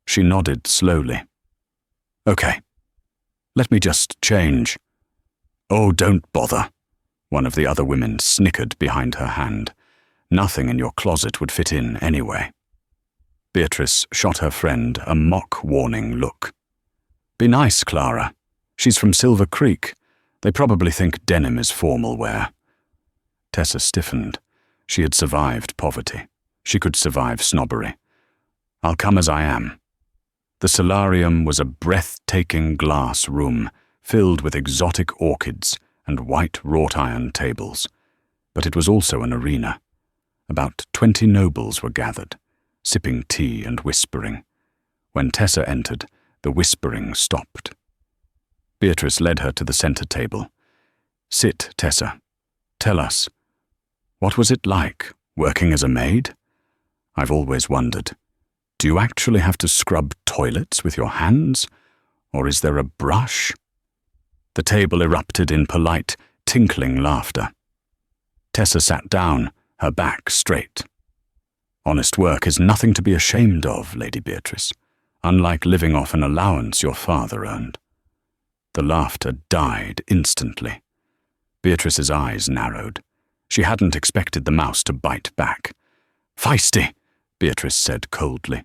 She nodded slowly. "Okay. Let me just change." "Oh, don't bother," one of the other women snickered behind her hand. "Nothing in your closet would fit in anyway." Beatrice shot her friend a mock-warning look. "Be nice, Clara. She's from Silver Creek. They probably think denim is formal wear." Tessa stiffened. She had survived poverty. She could survive snobbery. "I'll come as I am." The solarium was a breathtaking glass room filled with exotic orchids and white wrought-iron tables. But it was also an arena. About 20 nobles were gathered, sipping tea and whispering. When Tessa entered, the whispering stopped. Beatrice led her to the center table. "Sit, Tessa. Tell us, what was it like, working as a maid? I've always wondered. Do you actually have to scrub toilets with your hands? Or is there a brush?" The table erupted in polite, tinkling laughter. Tessa sat down, her back straight. "Honest work is nothing to be ashamed of, Lady Beatrice, unlike living off an allowance your father earned." The laughter died instantly. Beatrice's eyes narrowed. She hadn't expected the mouse to bite back. "Feisty," Beatrice said coldly.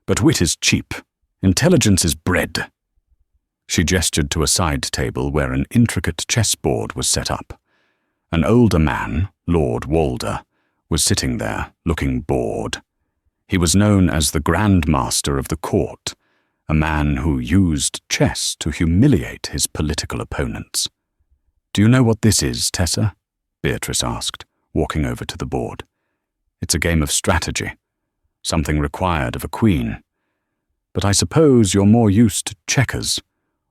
"But wit is cheap. Intelligence is bred." She gestured to a side table where an intricate chessboard was set up. An older man, Lord Walder, was sitting there, looking bored. He was known as the Grand Master of the court, a man who used chess to humiliate his political opponents. "Do you know what this is, Tessa?" Beatrice asked, walking over to the board. "It's a game of strategy, something required of a queen. But I suppose you're more used to checkers,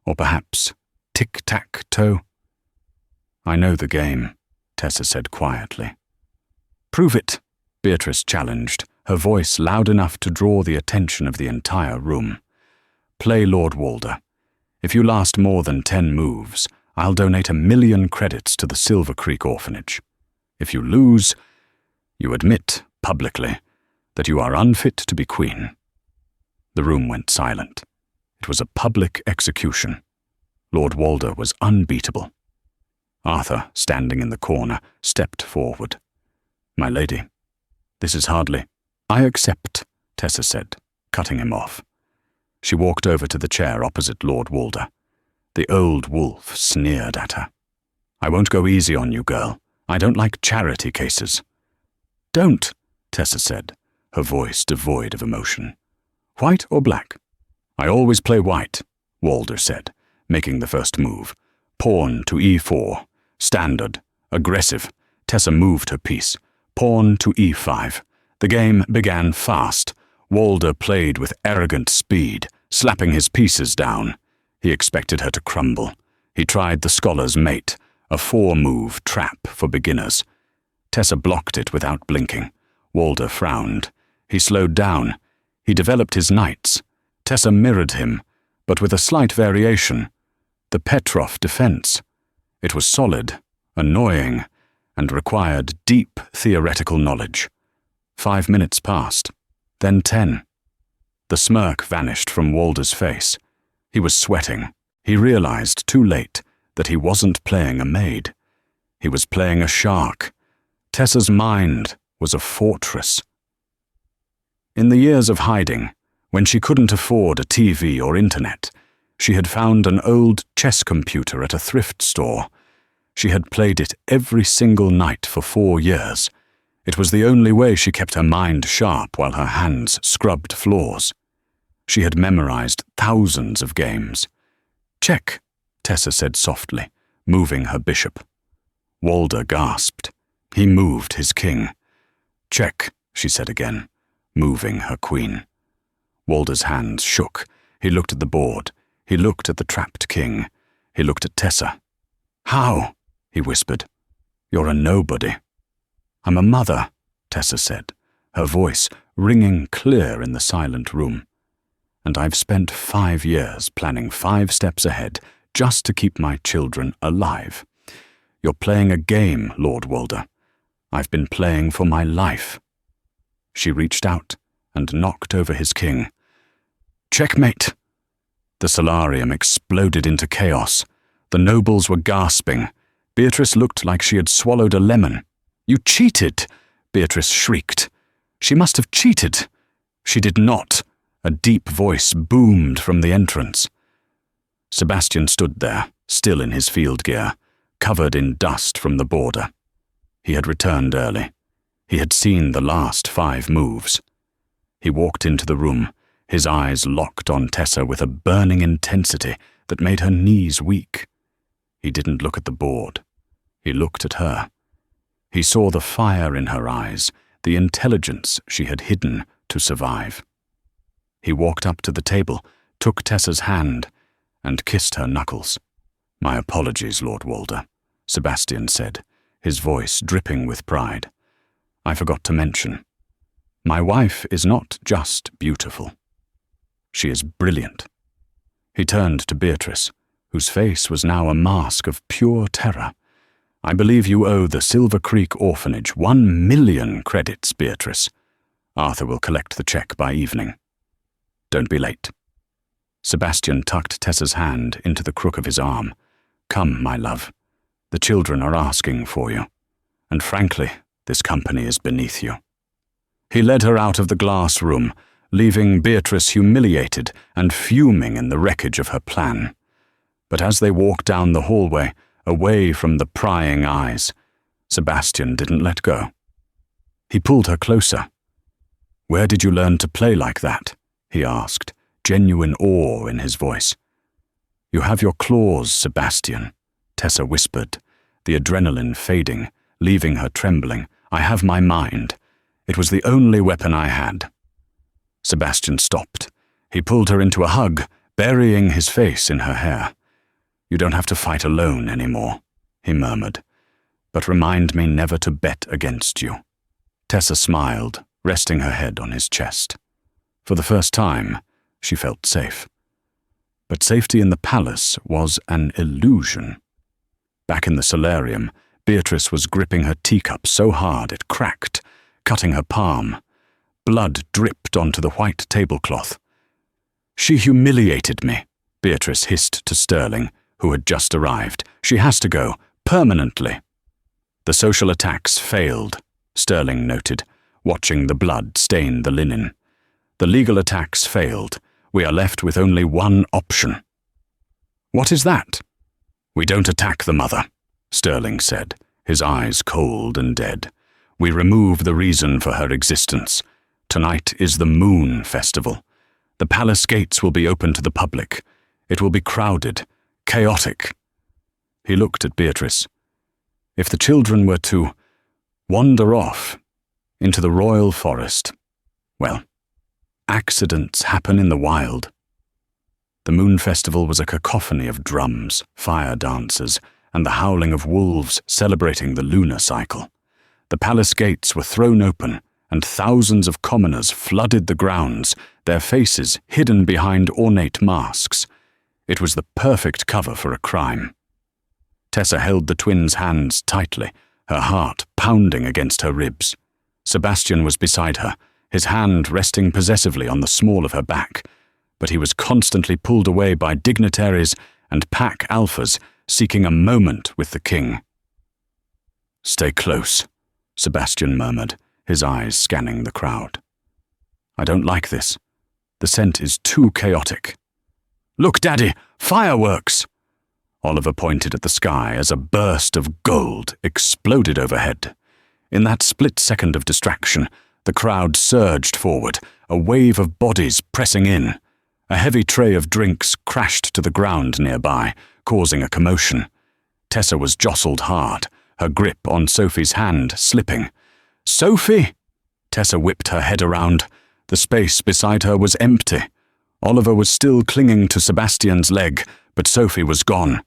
or perhaps tic-tac-toe." "I know the game," Tessa said quietly. "Prove it," Beatrice challenged, her voice loud enough to draw the attention of the entire room. "Play Lord Walder. If you last more than 10 moves, I'll donate 1,000,000 credits to the Silver Creek orphanage. If you lose, you admit, publicly, that you are unfit to be queen." The room went silent. It was a public execution. Lord Walder was unbeatable. Arthur, standing in the corner, stepped forward. "My lady, this is hardly—" "I accept," Tessa said, cutting him off. She walked over to the chair opposite Lord Walder. The old wolf sneered at her. "I won't go easy on you, girl. I don't like charity cases." "Don't," Tessa said, her voice devoid of emotion. "White or black?" "I always play white," Walder said, making the first move. "Pawn to e4. Standard. Aggressive." Tessa moved her piece. Pawn to e5. The game began fast. Walder played with arrogant speed, slapping his pieces down. He expected her to crumble. He tried the scholar's mate, a 4-move trap for beginners. Tessa blocked it without blinking. Walder frowned. He slowed down. He developed his knights. Tessa mirrored him, but with a slight variation. The Petrov defense. It was solid, annoying, and required deep theoretical knowledge. 5 minutes passed, then 10. The smirk vanished from Walder's face. He was sweating. He realized too late that he wasn't playing a maid. He was playing a shark. Tessa's mind was a fortress. In the years of hiding, when she couldn't afford a TV or internet, she had found an old chess computer at a thrift store. She had played it every single night for 4 years. It was the only way she kept her mind sharp while her hands scrubbed floors. She had memorized thousands of games. "Check," Tessa said softly, moving her bishop. Walder gasped. He moved his king. "Check," she said again, moving her queen. Walder's hands shook. He looked at the board. He looked at the trapped king. He looked at Tessa. "How?" he whispered. "You're a nobody." "I'm a mother," Tessa said, her voice ringing clear in the silent room. "And I've spent 5 years planning 5 steps ahead just to keep my children alive. You're playing a game, Lord Walder. I've been playing for my life." She reached out and knocked over his king. "Checkmate!" The solarium exploded into chaos. The nobles were gasping. Beatrice looked like she had swallowed a lemon. "You cheated!" Beatrice shrieked. "She must have cheated." "She did not." A deep voice boomed from the entrance. Sebastian stood there, still in his field gear, covered in dust from the border. He had returned early. He had seen the last 5 moves. He walked into the room, his eyes locked on Tessa with a burning intensity that made her knees weak. He didn't look at the board. He looked at her. He saw the fire in her eyes, the intelligence she had hidden to survive. He walked up to the table, took Tessa's hand, and kissed her knuckles. "My apologies, Lord Walder," Sebastian said, his voice dripping with pride. "I forgot to mention. My wife is not just beautiful. She is brilliant." He turned to Beatrice, whose face was now a mask of pure terror. "I believe you owe the Silver Creek Orphanage 1 million credits, Beatrice. Arthur will collect the check by evening. Don't be late." Sebastian tucked Tessa's hand into the crook of his arm. "Come, my love. The children are asking for you. And frankly, this company is beneath you." He led her out of the glass room, leaving Beatrice humiliated and fuming in the wreckage of her plan. But as they walked down the hallway, away from the prying eyes, Sebastian didn't let go. He pulled her closer. "Where did you learn to play like that?" he asked, genuine awe in his voice. "You have your claws, Sebastian," Tessa whispered, the adrenaline fading, leaving her trembling. "I have my mind. It was the only weapon I had." Sebastian stopped. He pulled her into a hug, burying his face in her hair. "You don't have to fight alone anymore," he murmured. "But remind me never to bet against you." Tessa smiled, resting her head on his chest. For the first time, she felt safe. But safety in the palace was an illusion. Back in the solarium, Beatrice was gripping her teacup so hard it cracked, cutting her palm. Blood dripped onto the white tablecloth. "She humiliated me," Beatrice hissed to Sterling, who had just arrived. "She has to go, permanently." "The social attacks failed," Sterling noted, watching the blood stain the linen. "The legal attacks failed. We are left with only one option." "What is that?" "We don't attack the mother," Sterling said, his eyes cold and dead. "We remove the reason for her existence. Tonight is the Moon Festival. The palace gates will be open to the public. It will be crowded, chaotic." He looked at Beatrice. "If the children were to wander off into the royal forest, well, accidents happen in the wild." The Moon Festival was a cacophony of drums, fire dancers, and the howling of wolves celebrating the lunar cycle. The palace gates were thrown open, and thousands of commoners flooded the grounds, their faces hidden behind ornate masks. It was the perfect cover for a crime. Tessa held the twins' hands tightly, her heart pounding against her ribs. Sebastian was beside her, his hand resting possessively on the small of her back, but he was constantly pulled away by dignitaries and pack alphas seeking a moment with the king. "Stay close," Sebastian murmured, his eyes scanning the crowd. "I don't like this. The scent is too chaotic." "Look, Daddy! Fireworks!" Oliver pointed at the sky as a burst of gold exploded overhead. In that split second of distraction, the crowd surged forward, a wave of bodies pressing in. A heavy tray of drinks crashed to the ground nearby, causing a commotion. Tessa was jostled hard, her grip on Sophie's hand slipping. "Sophie!" Tessa whipped her head around. The space beside her was empty. Oliver was still clinging to Sebastian's leg, but Sophie was gone.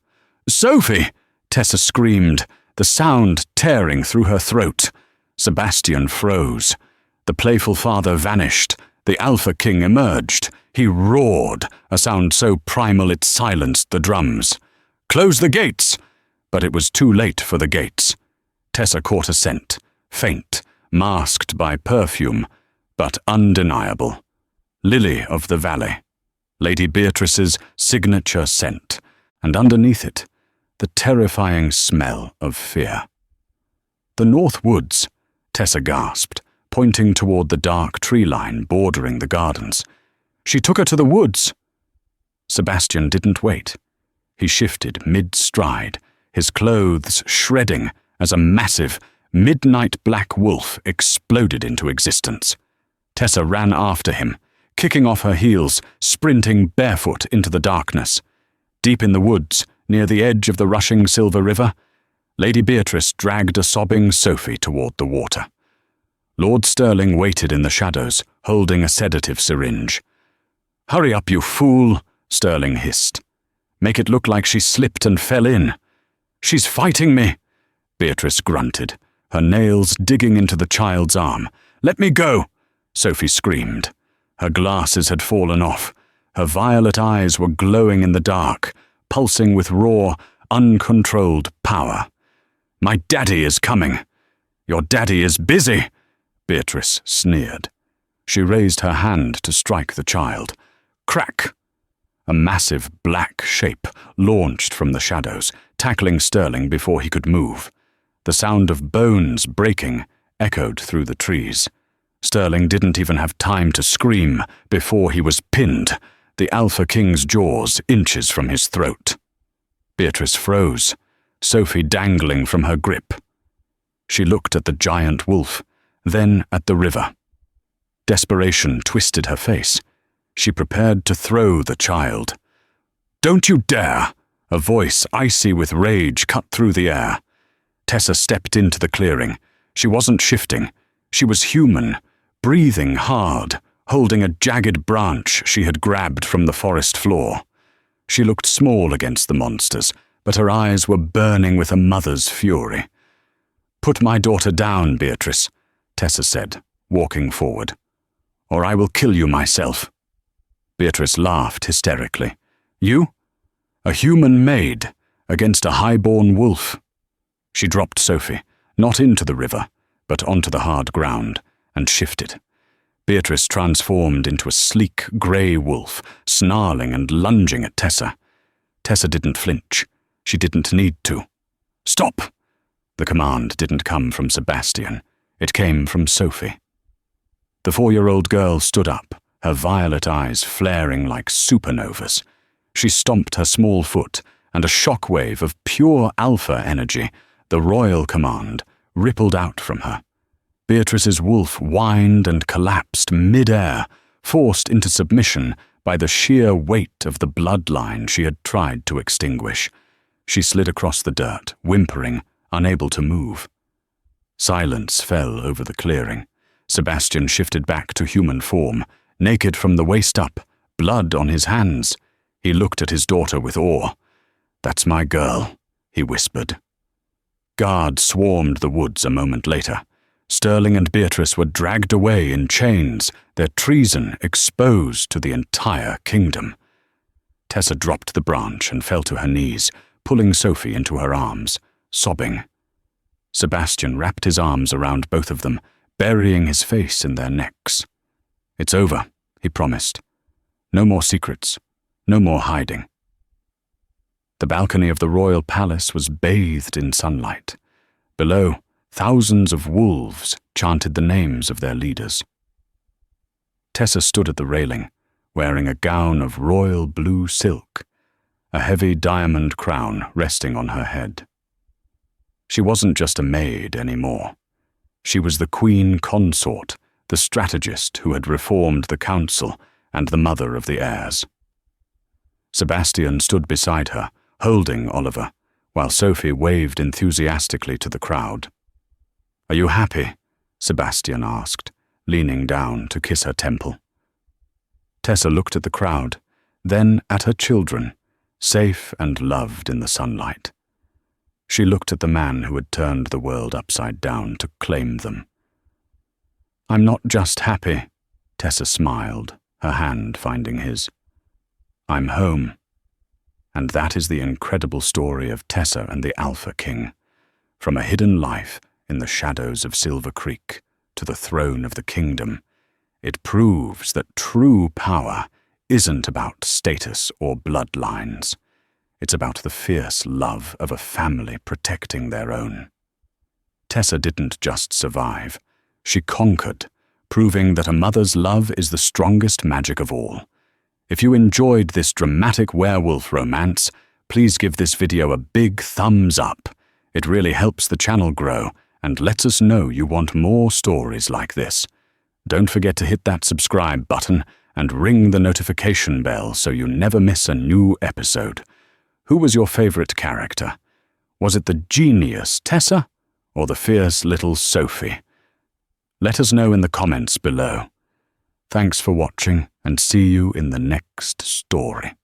"Sophie!" Tessa screamed, the sound tearing through her throat. Sebastian froze. The playful father vanished. The Alpha King emerged. He roared, a sound so primal it silenced the drums. "Close the gates!" But it was too late for the gates. Tessa caught a scent, faint, masked by perfume, but undeniable. Lily of the Valley, Lady Beatrice's signature scent, and underneath it, the terrifying smell of fear. "The North Woods," Tessa gasped, pointing toward the dark tree line bordering the gardens. "She took her to the woods." Sebastian didn't wait. He shifted mid-stride, his clothes shredding as a massive, midnight black wolf exploded into existence. Tessa ran after him, kicking off her heels, sprinting barefoot into the darkness. Deep in the woods, near the edge of the rushing Silver River, Lady Beatrice dragged a sobbing Sophie toward the water. Lord Sterling waited in the shadows, holding a sedative syringe. "Hurry up, you fool," Sterling hissed. "Make it look like she slipped and fell in." "She's fighting me," Beatrice grunted, her nails digging into the child's arm. "Let me go," Sophie screamed. Her glasses had fallen off. Her violet eyes were glowing in the dark, pulsing with raw, uncontrolled power. "My daddy is coming." "Your daddy is busy," Beatrice sneered. She raised her hand to strike the child. Crack! A massive black shape launched from the shadows, tackling Sterling before he could move. The sound of bones breaking echoed through the trees. Sterling didn't even have time to scream before he was pinned, the Alpha King's jaws inches from his throat. Beatrice froze, Sophie dangling from her grip. She looked at the giant wolf, then at the river. Desperation twisted her face. She prepared to throw the child. "Don't you dare!" A voice icy with rage cut through the air. Tessa stepped into the clearing. She wasn't shifting. She was human, breathing hard, holding a jagged branch she had grabbed from the forest floor. She looked small against the monsters, but her eyes were burning with a mother's fury. "Put my daughter down, Beatrice," Tessa said, walking forward, "or I will kill you myself." Beatrice laughed hysterically. "You? A human maid against a high-born wolf?" She dropped Sophie, not into the river, but onto the hard ground, and shifted. Beatrice transformed into a sleek grey wolf, snarling and lunging at Tessa. Tessa didn't flinch. She didn't need to. "Stop!" The command didn't come from Sebastian. It came from Sophie. The 4-year-old girl stood up, her violet eyes flaring like supernovas. She stomped her small foot, and a shockwave of pure alpha energy, the royal command, rippled out from her. Beatrice's wolf whined and collapsed mid-air, forced into submission by the sheer weight of the bloodline she had tried to extinguish. She slid across the dirt, whimpering, unable to move. Silence fell over the clearing. Sebastian shifted back to human form, naked from the waist up, blood on his hands. He looked at his daughter with awe. "That's my girl," he whispered. Guards swarmed the woods a moment later. Sterling and Beatrice were dragged away in chains, their treason exposed to the entire kingdom. Tessa dropped the branch and fell to her knees, pulling Sophie into her arms, sobbing. Sebastian wrapped his arms around both of them, burying his face in their necks. "It's over," he promised. "No more secrets, no more hiding." The balcony of the royal palace was bathed in sunlight. Below, thousands of wolves chanted the names of their leaders. Tessa stood at the railing, wearing a gown of royal blue silk, a heavy diamond crown resting on her head. She wasn't just a maid anymore. She was the queen consort, the strategist who had reformed the council and the mother of the heirs. Sebastian stood beside her, holding Oliver, while Sophie waved enthusiastically to the crowd. "Are you happy?" Sebastian asked, leaning down to kiss her temple. Tessa looked at the crowd, then at her children, safe and loved in the sunlight. She looked at the man who had turned the world upside down to claim them. "I'm not just happy," Tessa smiled, her hand finding his. "I'm home." And that is the incredible story of Tessa and the Alpha King, from a hidden life in the shadows of Silver Creek to the throne of the kingdom. It proves that true power isn't about status or bloodlines. It's about the fierce love of a family protecting their own. Tessa didn't just survive. She conquered, proving that a mother's love is the strongest magic of all. If you enjoyed this dramatic werewolf romance, please give this video a big thumbs up. It really helps the channel grow and lets us know you want more stories like this. Don't forget to hit that subscribe button and ring the notification bell so you never miss a new episode. Who was your favorite character? Was it the genius Tessa or the fierce little Sophie? Let us know in the comments below. Thanks for watching and see you in the next story.